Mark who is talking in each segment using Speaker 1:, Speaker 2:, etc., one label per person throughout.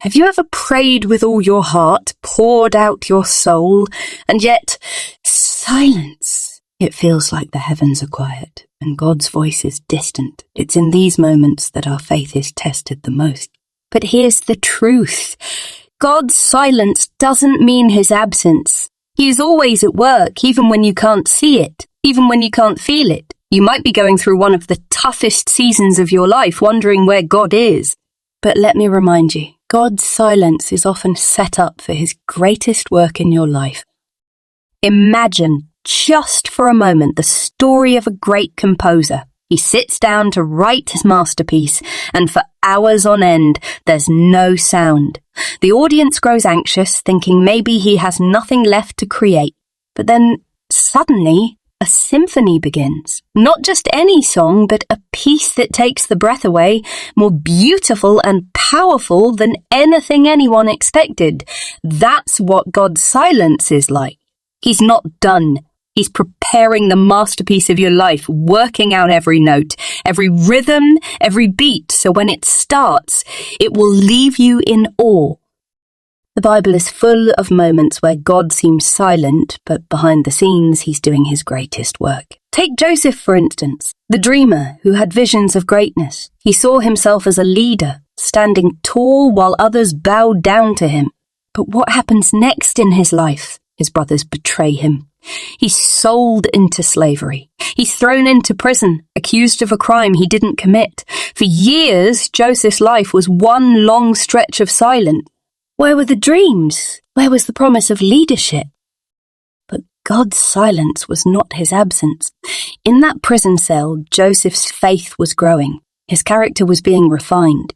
Speaker 1: Have you ever prayed with all your heart, poured out your soul, and yet silence? It feels like the heavens are quiet and God's voice is distant. It's in these moments that our faith is tested the most. But here's the truth. God's silence doesn't mean his absence. He is always at work, even when you can't see it, even when you can't feel it. You might be going through one of the toughest seasons of your life, wondering where God is. But let me remind you, God's silence is often set up for his greatest work in your life. Imagine, just for a moment, the story of a great composer. He sits down to write his masterpiece, and for hours on end, there's no sound. The audience grows anxious, thinking maybe he has nothing left to create. But then, suddenly, a symphony begins. Not just any song, but a piece that takes the breath away, more beautiful and powerful than anything anyone expected. That's what God's silence is like. He's not done. He's preparing the masterpiece of your life, working out every note, every rhythm, every beat, so when it starts, it will leave you in awe. The Bible is full of moments where God seems silent, but behind the scenes he's doing his greatest work. Take Joseph, for instance, the dreamer who had visions of greatness. He saw himself as a leader, standing tall while others bowed down to him. But what happens next in his life? His brothers betray him. He's sold into slavery. He's thrown into prison, accused of a crime he didn't commit. For years, Joseph's life was one long stretch of silence. Where were the dreams? Where was the promise of leadership? But God's silence was not his absence. In that prison cell, Joseph's faith was growing. His character was being refined.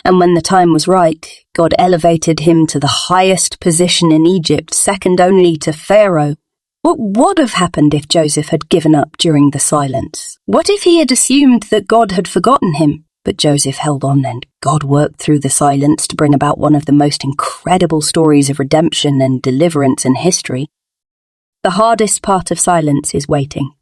Speaker 1: And when the time was right, God elevated him to the highest position in Egypt, second only to Pharaoh. What would have happened if Joseph had given up during the silence? What if he had assumed that God had forgotten him? But Joseph held on, and God worked through the silence to bring about one of the most incredible stories of redemption and deliverance in history. The hardest part of silence is waiting.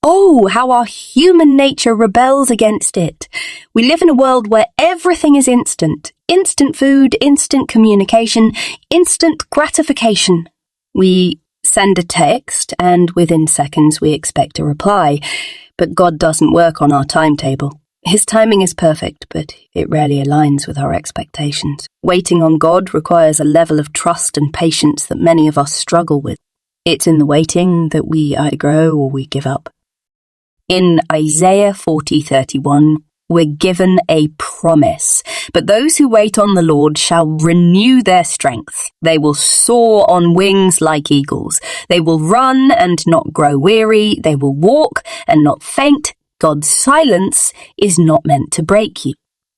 Speaker 1: Oh, how our human nature rebels against it. We live in a world where everything is instant. Instant food, instant communication, instant gratification. We send a text, and within seconds we expect a reply. But God doesn't work on our timetable. His timing is perfect, but it rarely aligns with our expectations. Waiting on God requires a level of trust and patience that many of us struggle with. It's in the waiting that we either grow or we give up. In Isaiah 40:31, we're given a promise. But those who wait on the Lord shall renew their strength. They will soar on wings like eagles. They will run and not grow weary. They will walk and not faint. God's silence is not meant to break you.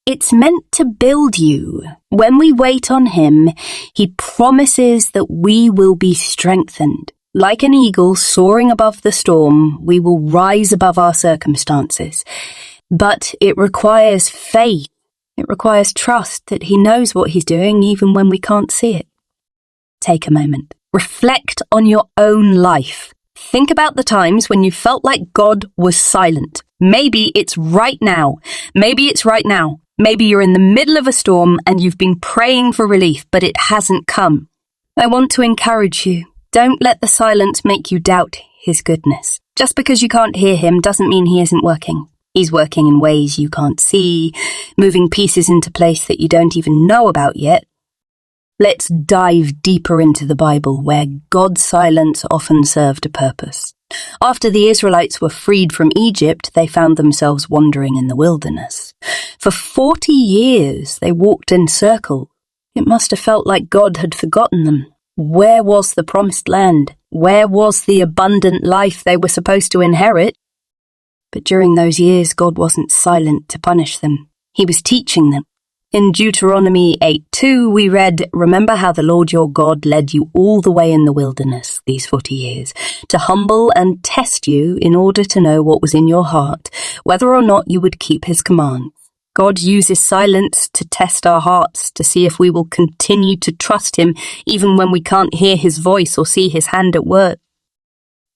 Speaker 1: It's meant to build you. When we wait on him, he promises that we will be strengthened. Like an eagle soaring above the storm, we will rise above our circumstances. But it requires faith. It requires trust that he knows what he's doing even when we can't see it. Take a moment. Reflect on your own life. Think about the times when you felt like God was silent. Maybe it's right now. Maybe it's right now. Maybe you're in the middle of a storm and you've been praying for relief, but it hasn't come. I want to encourage you. Don't let the silence make you doubt his goodness. Just because you can't hear him doesn't mean he isn't working. He's working in ways you can't see, moving pieces into place that you don't even know about yet. Let's dive deeper into the Bible, where God's silence often served a purpose. After the Israelites were freed from Egypt, they found themselves wandering in the wilderness. For 40 years, they walked in circles. It must have felt like God had forgotten them. Where was the promised land? Where was the abundant life they were supposed to inherit? But during those years, God wasn't silent to punish them. He was teaching them. In Deuteronomy 8:2, we read, "Remember how the Lord your God led you all the way in the wilderness these 40 years, to humble and test you in order to know what was in your heart, whether or not you would keep his commands." God uses silence to test our hearts, to see if we will continue to trust him even when we can't hear his voice or see his hand at work.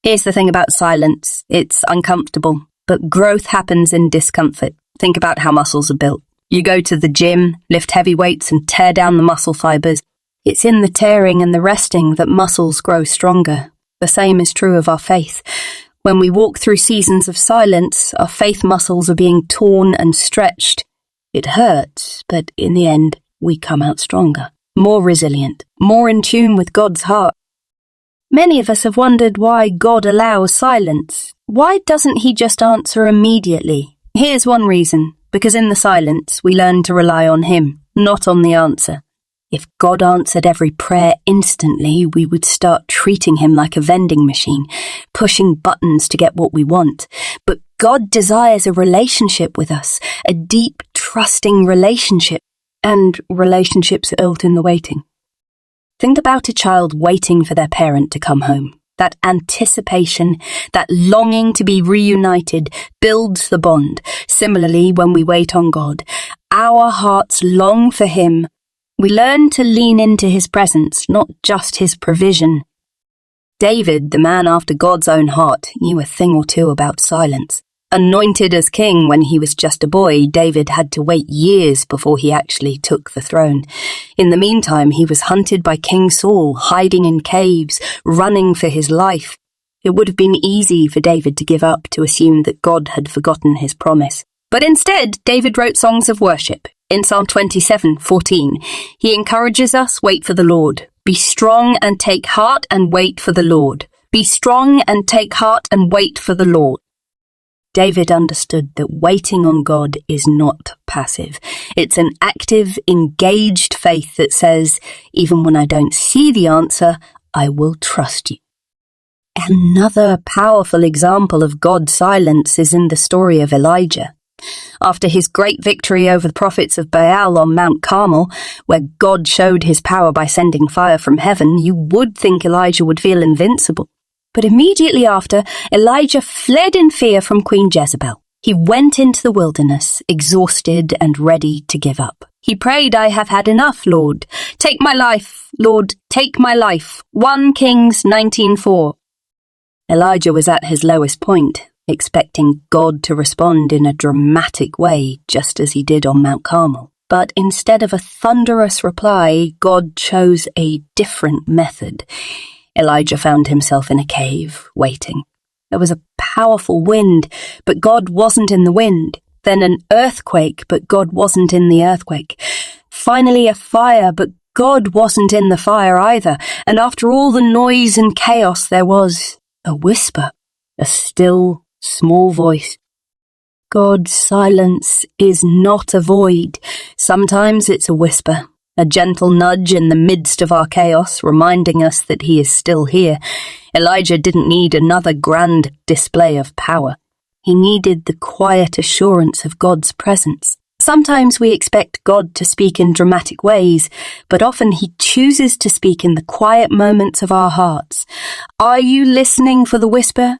Speaker 1: Here's the thing about silence. It's uncomfortable, but growth happens in discomfort. Think about how muscles are built. You go to the gym, lift heavy weights and tear down the muscle fibers. It's in the tearing and the resting that muscles grow stronger. The same is true of our faith. When we walk through seasons of silence, our faith muscles are being torn and stretched. It hurts, but in the end, we come out stronger, more resilient, more in tune with God's heart. Many of us have wondered why God allows silence. Why doesn't He just answer immediately? Here's one reason, because in the silence, we learn to rely on Him, not on the answer. If God answered every prayer instantly, we would start treating Him like a vending machine, pushing buttons to get what we want. But God desires a relationship with us, a deep, trusting relationship, and relationships are built in the waiting. Think about a child waiting for their parent to come home. That anticipation, that longing to be reunited builds the bond. Similarly, when we wait on God, our hearts long for Him. We learn to lean into His presence, not just His provision. David, the man after God's own heart, knew a thing or two about silence. Anointed as king when he was just a boy, David had to wait years before he actually took the throne. In the meantime, he was hunted by King Saul, hiding in caves, running for his life. It would have been easy for David to give up, to assume that God had forgotten His promise. But instead, David wrote songs of worship. In Psalm 27:14, he encourages us, wait for the Lord. Be strong and take heart and wait for the Lord. Be strong and take heart and wait for the Lord. David understood that waiting on God is not passive. It's an active, engaged faith that says, even when I don't see the answer, I will trust you. Another powerful example of God's silence is in the story of Elijah. After his great victory over the prophets of Baal on Mount Carmel, where God showed His power by sending fire from heaven, you would think Elijah would feel invincible. But immediately after, Elijah fled in fear from Queen Jezebel. He went into the wilderness, exhausted and ready to give up. He prayed, I have had enough, Lord. Take my life, Lord, take my life. 1 Kings 19:4. Elijah was at his lowest point, expecting God to respond in a dramatic way, just as He did on Mount Carmel. But instead of a thunderous reply, God chose a different method. Elijah found himself in a cave, waiting. There was a powerful wind, but God wasn't in the wind. Then an earthquake, but God wasn't in the earthquake. Finally a fire, but God wasn't in the fire either. And after all the noise and chaos, there was a whisper, a still, small voice. God's silence is not a void. Sometimes it's a whisper, a gentle nudge in the midst of our chaos, reminding us that He is still here. Elijah didn't need another grand display of power. He needed the quiet assurance of God's presence. Sometimes we expect God to speak in dramatic ways, but often He chooses to speak in the quiet moments of our hearts. Are you listening for the whisper?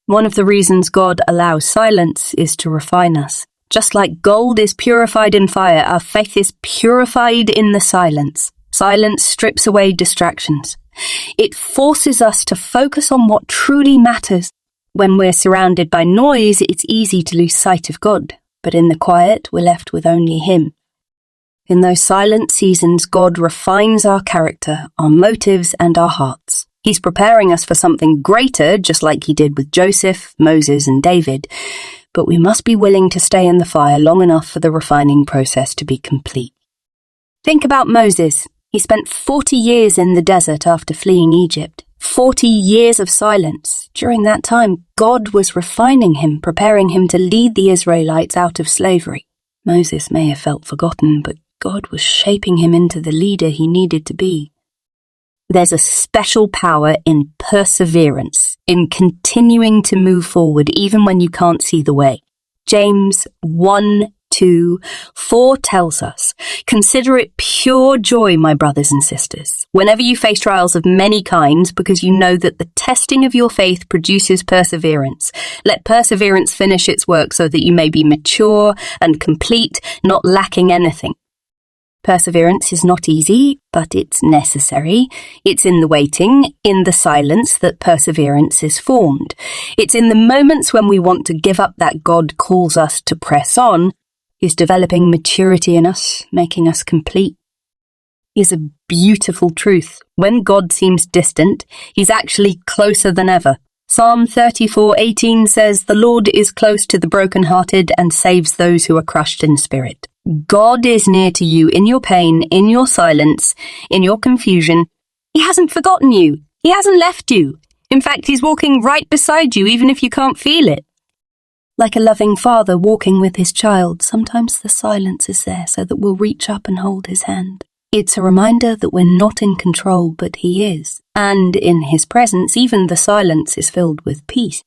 Speaker 1: One of the reasons God allows silence is to refine us. Just like gold is purified in fire, our faith is purified in the silence. Silence strips away distractions. It forces us to focus on what truly matters. When we're surrounded by noise, it's easy to lose sight of God, but in the quiet, we're left with only Him. In those silent seasons, God refines our character, our motives, and our hearts. He's preparing us for something greater, just like He did with Joseph, Moses, and David. But we must be willing to stay in the fire long enough for the refining process to be complete. Think about Moses. He spent 40 years in the desert after fleeing Egypt. 40 years of silence. During that time, God was refining him, preparing him to lead the Israelites out of slavery. Moses may have felt forgotten, but God was shaping him into the leader he needed to be. There's a special power in perseverance, in continuing to move forward even when you can't see the way. James 1:2-4 tells us, "Consider it pure joy, my brothers and sisters, whenever you face trials of many kinds, because you know that the testing of your faith produces perseverance. Let perseverance finish its work so that you may be mature and complete, not lacking anything." Perseverance is not easy, but it's necessary. It's in the waiting, in the silence, that perseverance is formed. It's in the moments when we want to give up that God calls us to press on. He's developing maturity in us, making us complete. Here's a beautiful truth. When God seems distant, he's actually closer than ever. Psalm 34:18 says, "The Lord is close to the brokenhearted and saves those who are crushed in spirit." God is near to you in your pain, in your silence, in your confusion. He hasn't forgotten you. He hasn't left you. In fact, he's walking right beside you, even if you can't feel it. Like a loving father walking with his child, sometimes the silence is there so that we'll reach up and hold his hand. It's a reminder that we're not in control, but he is. And in his presence, even the silence is filled with peace.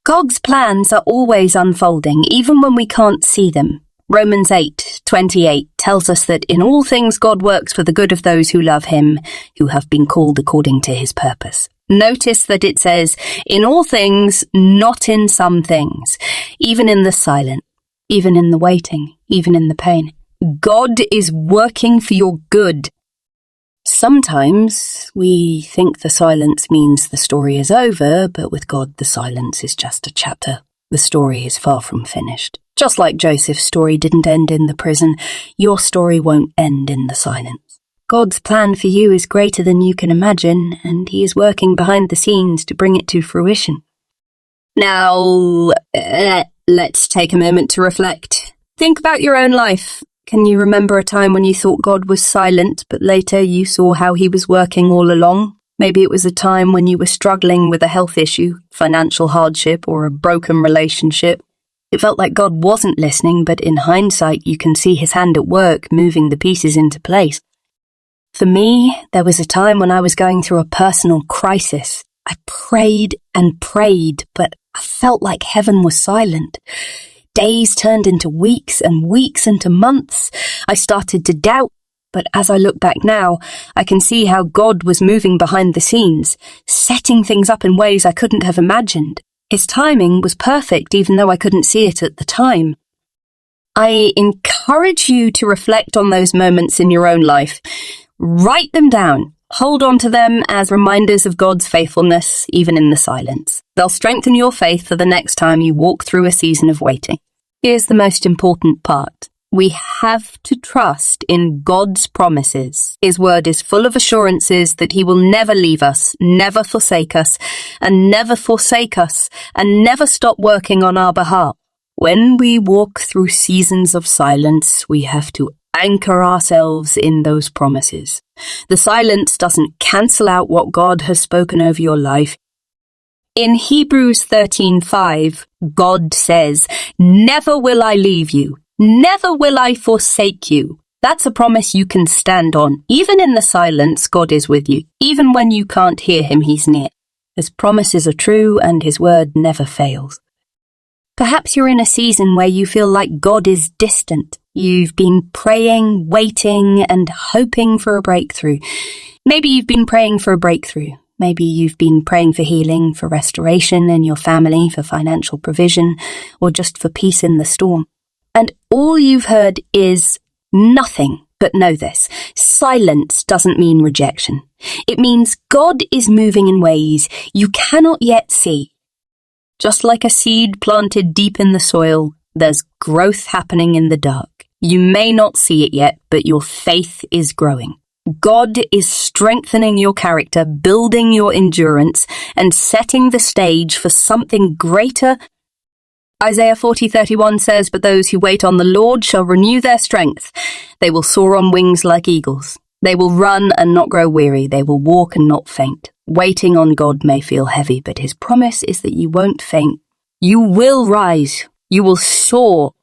Speaker 1: God's plans are always unfolding, even when we can't see them. Romans 8:28 tells us that in all things God works for the good of those who love him, who have been called according to his purpose. Notice that it says, in all things, not in some things, even in the silent, even in the waiting, even in the pain. God is working for your good. Sometimes we think the silence means the story is over, but with God the silence is just a chapter. The story is far from finished. Just like Joseph's story didn't end in the prison, your story won't end in the silence. God's plan for you is greater than you can imagine, and he is working behind the scenes to bring it to fruition. Now, let's take a moment to reflect. Think about your own life. Can you remember a time when you thought God was silent, but later you saw how he was working all along? Maybe it was a time when you were struggling with a health issue, financial hardship, or a broken relationship. It felt like God wasn't listening, but in hindsight you can see his hand at work, moving the pieces into place. For me, there was a time when I was going through a personal crisis. I prayed and prayed, but I felt like heaven was silent. Days turned into weeks and weeks into months. I started to doubt, but as I look back now, I can see how God was moving behind the scenes, setting things up in ways I couldn't have imagined. His timing was perfect, even though I couldn't see it at the time. I encourage you to reflect on those moments in your own life. Write them down. Hold on to them as reminders of God's faithfulness, even in the silence. They'll strengthen your faith for the next time you walk through a season of waiting. Here's the most important part. We have to trust in God's promises. His word is full of assurances that he will never leave us, never forsake us, and never stop working on our behalf. When we walk through seasons of silence, we have to anchor ourselves in those promises. The silence doesn't cancel out what God has spoken over your life. In Hebrews 13:5, God says, "Never will I leave you. Never will I forsake you." That's a promise you can stand on. Even in the silence, God is with you. Even when you can't hear him, he's near. His promises are true and his word never fails. Perhaps you're in a season where you feel like God is distant. You've been praying, waiting, and hoping for a breakthrough. Maybe you've been praying for a breakthrough. Maybe you've been praying for healing, for restoration in your family, for financial provision, or just for peace in the storm. And all you've heard is nothing. But know this, silence doesn't mean rejection. It means God is moving in ways you cannot yet see. Just like a seed planted deep in the soil, there's growth happening in the dark. You may not see it yet, but your faith is growing. God is strengthening your character, building your endurance, and setting the stage for something greater. Isaiah 40:31 says, "But those who wait on the Lord shall renew their strength. They will soar on wings like eagles. They will run and not grow weary. They will walk and not faint." Waiting on God may feel heavy, but his promise is that you won't faint. You will rise. You will soar.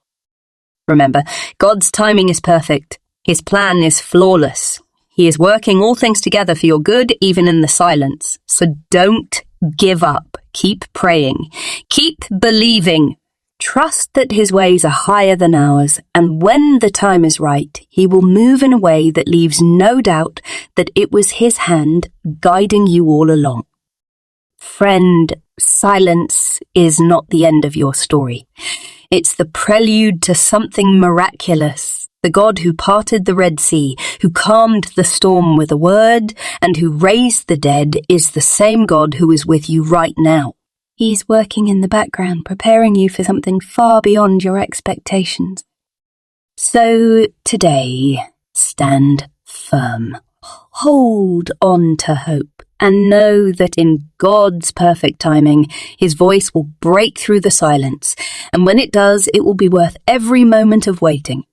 Speaker 1: Remember, God's timing is perfect. His plan is flawless. He is working all things together for your good, even in the silence. So don't give up. Keep praying. Keep believing. Trust that his ways are higher than ours, and when the time is right, he will move in a way that leaves no doubt that it was his hand guiding you all along. Friend, silence is not the end of your story. It's the prelude to something miraculous. The God who parted the Red Sea, who calmed the storm with a word, and who raised the dead is the same God who is with you right now. He's working in the background, preparing you for something far beyond your expectations. So today, stand firm. Hold on to hope and know that in God's perfect timing, His voice will break through the silence. And when it does, it will be worth every moment of waiting.